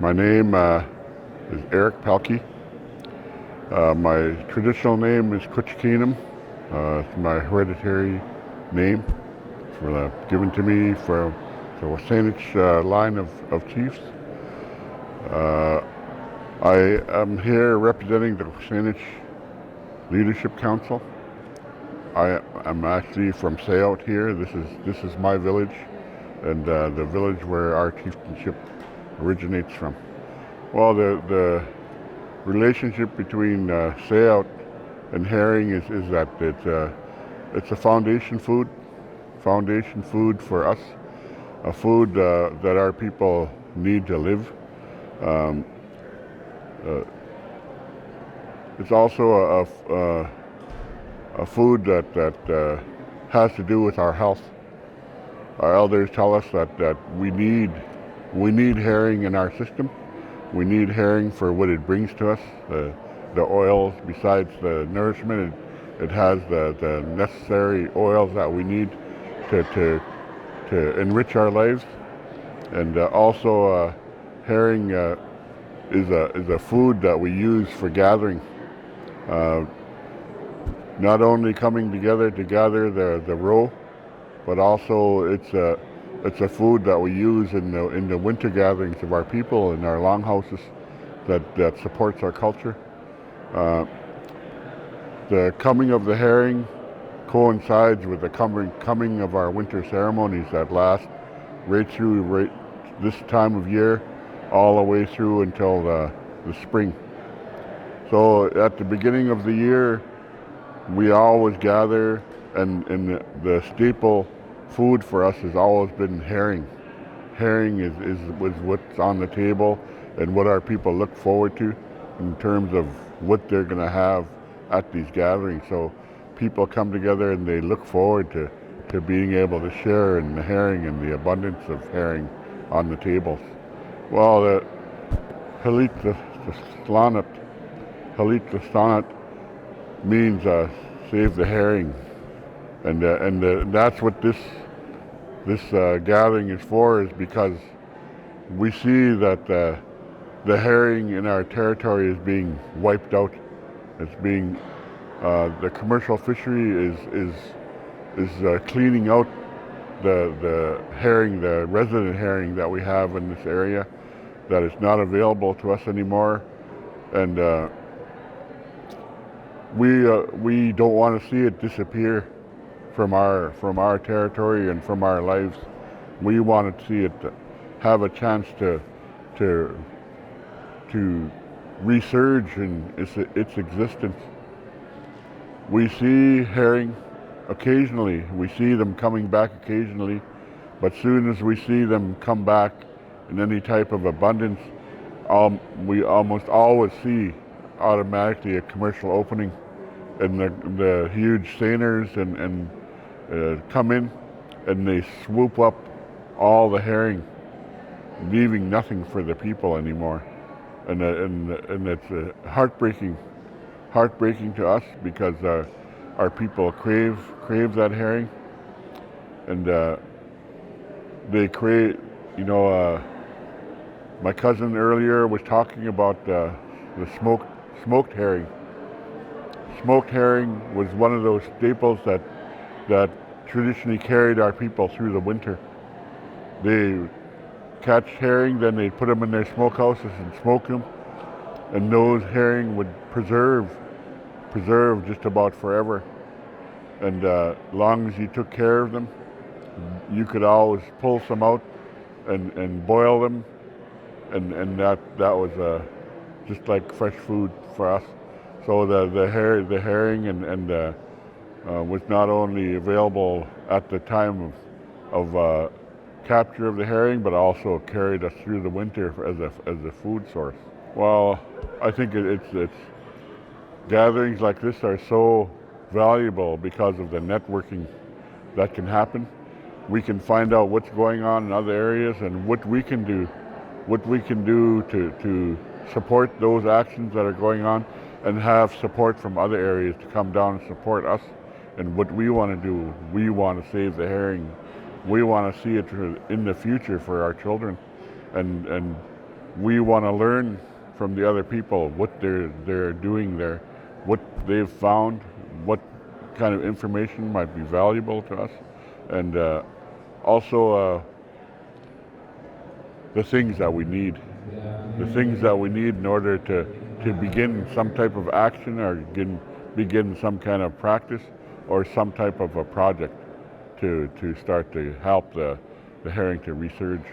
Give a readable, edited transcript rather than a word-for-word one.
My name is Eric Pelkey. My traditional name is Kutchkeenum. It's my hereditary name given to me from the Wasanich line of chiefs. Uh, I am here representing the Wasanich Leadership Council. I am actually from Sayout here. This is my village, and the village where our chieftainship originates from. Well, the relationship between Sayout and herring is that it's a foundation food for us, a food that our people need to live. Um, uh, it's also a food that has to do with our health. Our elders tell us that we need herring in our system. We need herring for what it brings to us. The oils, besides the nourishment, it has the necessary oils that we need to enrich our lives. And also herring is a food that we use for gathering. Uh, Not only coming together to gather the roe, but also it's a food that we use in the winter gatherings of our people in our longhouses that supports our culture. Uh, the coming of the herring coincides with the coming of our winter ceremonies that last right this time of year, all the way through until the spring. So at the beginning of the year, we always gather, and the staple food for us has always been herring. Herring was what's on the table and what our people look forward to in terms of what they're going to have at these gatherings. So people come together and they look forward to being able to share in the herring and the abundance of herring on the tables. Well, the Halit the Slanat, Halit the Slanat means save the herring, and that's what this gathering is for, is because we see that the herring in our territory is being wiped out. It's being the commercial fishery is cleaning out the herring, the resident herring that we have in this area, that is not available to us anymore, and we don't want to see it disappear from our territory and from our lives. We want to see it have a chance to resurge in its existence. We see herring occasionally. We see them coming back occasionally, but soon as we see them come back in any type of abundance, we almost always see automatically a commercial opening, and the huge seiners and come in and they swoop up all the herring, leaving nothing for the people anymore, and it's heartbreaking to us, because our people crave that herring, and they crave. My cousin earlier was talking about the smoked herring. Smoked herring was one of those staples that traditionally carried our people through the winter. They catch herring, then they put them in their smokehouses and smoke them, and those herring would preserve just about forever. And long as you took care of them, you could always pull some out and boil them, and that was just like fresh food for us. So the herring and was not only available at the time of capture of the herring, but also carried us through the winter as a food source. Well, I think it's gatherings like this are so valuable because of the networking that can happen. We can find out what's going on in other areas and what we can do to support those actions that are going on, and have support from other areas to come down and support us and what we want to do. We want to save the herring. We want to see it in the future for our children, and we want to learn from the other people what they're doing there, what they've found, what kind of information might be valuable to us, and also the things that we need. The things that we need in order to begin some type of action or begin some kind of practice or some type of a project to start to help the herring to resurge.